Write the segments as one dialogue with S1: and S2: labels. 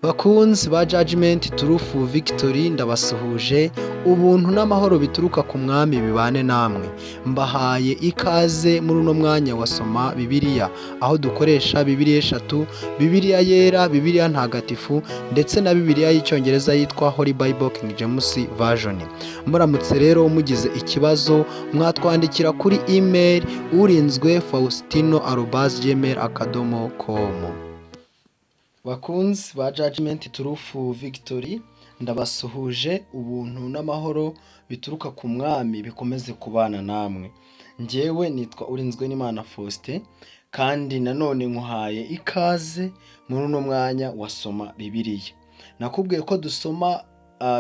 S1: Bakunzi ba Judgment Truth Victory, ndabasuhuje. Ubuntu n'amahoro bituruka ku mwami bibane namwe. Mbahaye ikaze muri uno mwanya wa Soma Bibiliya, aho dukoresha Bibiliya 3, Bibiliya yera, Bibiliya ntagatifu ndetse na Bibiliya y'icyongereza yitwa Holy Bible King James Version. Muramutse rero mugize ikibazo, mwatwandikira kuri email urinzwe.faustino@gmail.com. Bakunzi ba Judgment Truth Victory, ndabasuhuje. Ubuntu n'amahoro bituruka ku mwami bikomeze kubana namwe. Njyewe nitwa Urinzwe n'Imana Faustin, kandi nanone nkuhaye ikaze muri uno mwanya wa Soma Bibiliya. Nakubwiye ko dusoma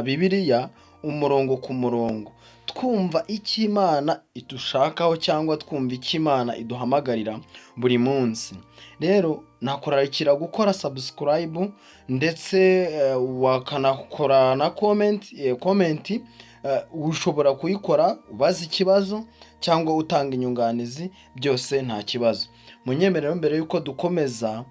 S1: Bibiliya umurongo ku murongo, twumva icyo Imana idushakaho cyangwa twumva icyo Imana iduhamagarira buri munsi. Rero nakurarikira gukora subscribe ndetse wakanakora na comment. Ushobora kuyikora ubaza ikibazo cyangwa utanga inyunganizi, byose nta kibazo. Munyemerero mbere yuko dukomeza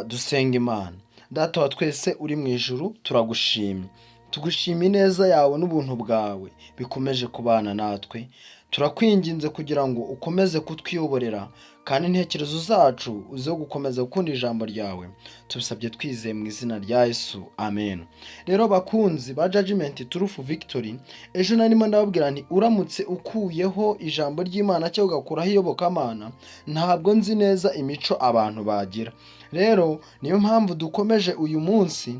S1: dusenga Imana. Data wa twese uri mu ijuru, turagushimye. Tugushima ineza yawe n'ubuntu bwawe bikomeje kubana natwe. Turakwinginze kugira ngo ukomeze kutwiyoborera, kandi intekerezo zacu uzo gukomeza gukunda ijambo ryawe. Tubisabye twizeye mu izina rya Yesu, amen. Rero bakunzi ba Judgment Truth Victory, ejo narimo ndababwira nti uramutse ukuyeho ijambo ry'Imana cyangwa ugakuraho iyobokamana, ntabwo nzi neza imico abantu bagira. Rero niyo mpamvu dukomeje uyu munsi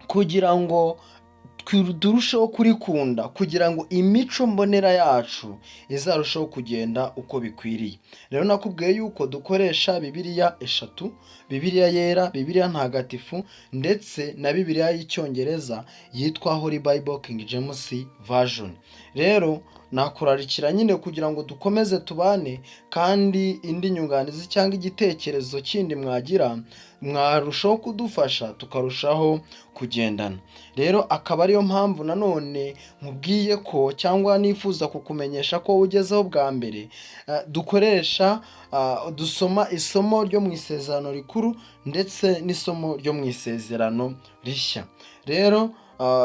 S1: kugira ngo turusheho kurikunda, kugira ngo imico mbonera yacu izarushaho kugenda uko bikwiriye. Rero nakubwiye yuko dukoresha Bibiliya 3, Bibiliya yera, Bibiliya ntagatifu ndetse na Bibiliya y'icyongereza yitwa Holy Bible King James Version. Rero nakurarikira nyine kugira ngo dukomeze tubane, kandi indi nyunganizi cyangwa igitekerezo kindi mwagira, mwarushaho kudufasha tukarushaho kugendana. Rero akaba ariyo mpamvu nanone nkubwiye ko cyangwa nifuza kukumenyesha ko ugezeho bwa mbere dukoresha dusoma isomo ryo mu isezerano rikuru ndetse n'isomo ryo mu isezerano rishya. Rero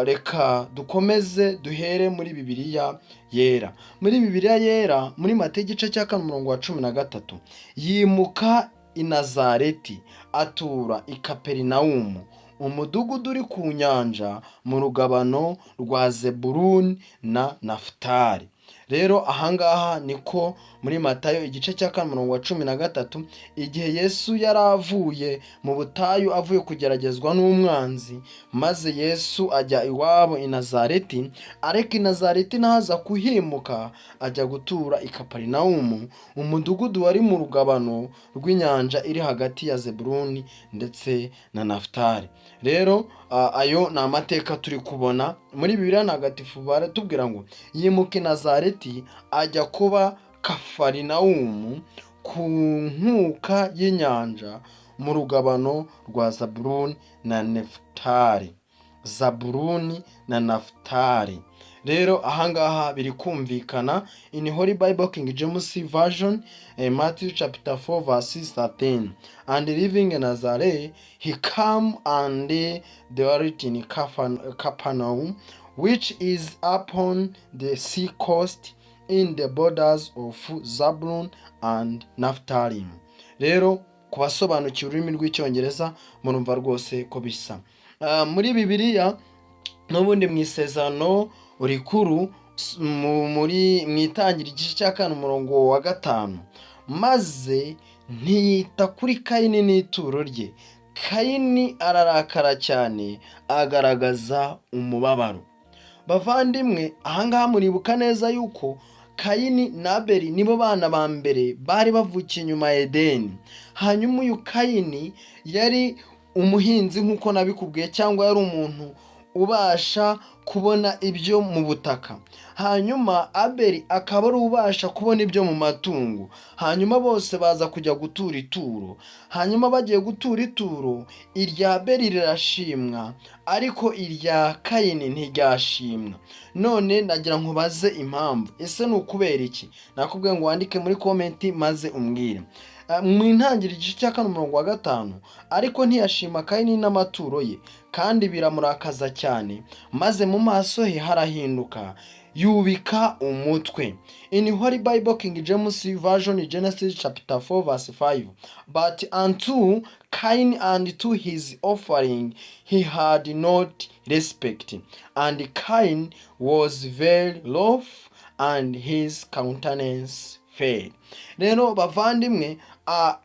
S1: reka dukomeze duhere muri Bibiliya yera. Muri Bibiliya yera, muri Mateyo igice cya 13, yimuka i Nazareti atura i Kaperinawumu, umudugudu uri ku nyanja, mu rugabano rwa Zebuluni na Nafutali. Rero ahangaha niko muri Matayo igice cya 13, igihe Yesu yari avuye mu butayu avuye kugeragezwa n'umwanzi, maze Yesu ajya iwabo i Nazareti, ariko i Nazareti nahaza kuhimuka ajya gutura i Kaperinawumu, umudugudu wari mu rugabano rw'inyanja iri hagati ya Zebuluni ndetse na Nafutali. Rero ayo ni amateka turi kubona muri Bibiliya ntagatifu. Baratubwira ngo yimuka i Nazareti ajya kuba Kafarinawumu ku nkuka y'inyanja, mu rugabano rwa Zabuluni na Nafutali. Zabuluni na Nafutali. Rero ahangaha biri kumvikana in Holy Bible King James Version, Matthew chapter 4 verse 13. And living in Nazareth, he came and dwelt in Capernaum, which is upon the sea coast, in the borders of Zabulon and Naphtali. Rero kubasobanukiwe ururimi rw'icyongereza murumva rwose ko bisa. Muri Bibiliya n'ubundi mu isezerano rikuru, muri Itangiriro igice cya 5, maze ntiyita kuri Kayini n'ituro rye. Kayini ararakara cyane, agaragaza umubabaro. Bavandimwe, ahangaha muribuka neza yuko Kayini na Abeli nibo bana ba mbere bari bavukiye nyuma ya Edeni. Hanyuma uyu Kayini yari umuhinzi nk'uko nabikubwiye, cyangwa yari umuntu ubasha kubona ibyo mu butaka. Hanyuma Abeli akaba ari ubasha kubona ibyo mu matungo. Hanyuma bose baza kujya gutura ituro. Hanyuma bagiye gutura ituro, irya Abeli rirashimwa, ariko irya Kayini ntiryashimwa. None ndagira nkubaze impamvu. Ese ni ukubera iki? Nakubwiye ngo wandike muri comment maze umbwire. mu intangiriro igice cya 4:5, ariko ntiyashima Kayini n'amaturo ye, kandi biramurakaza cyane, maze mu maso he harahinduka, yubika umutwe. In Holy Bible King James Version, Genesis chapter 4 verse 5, but unto Cain and to his offering he had not respect, and Cain was very wroth, and his countenance fell. Rero bavandimwe,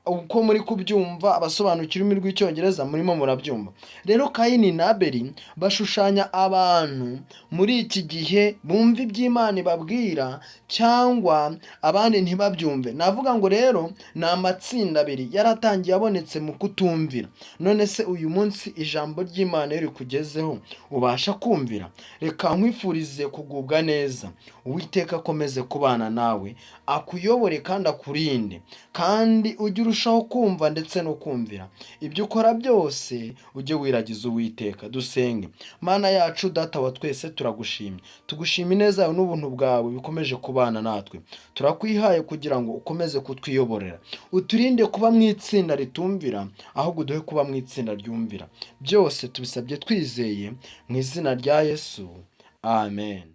S1: uko muri kubyumva abasobanukira ururimi rw'icyongereza murimo murabyumva. Rero Kayini na Abeli bashushanya abantu muri iki gihe bumva iby'Imana ibabwira cyangwa abandi ntibabyumve. Navuga ngo rero ni amatsinda abiri yaratangiye abonetse mu kutumvira. None se uyu munsi ijambo ry'Imana riri kugezeho ubasha kumvira? Reka nkwifurize kugubwa neza. Uwiteka akomeze kubana nawe, akuyobore kandi akurinde, kandi ujye urushaho kumva ndetse no kumvira. Ibyo ukora byose ujye wiragiza Uwiteka. Dusenge. Mana yacu, Data wa twese, turagushimye, tugushima ineza yawe n'ubuntu bwawe bikomeje kubana natwe. Turakwihaye kugira ngo ukomeze kutwiyoborera, uturinde kuba mu itsinda ritumvira, ahubwo uduhe kuba mu itsinda ryumvira. Byose tubisabye twizeye mu izina rya Yesu, amen.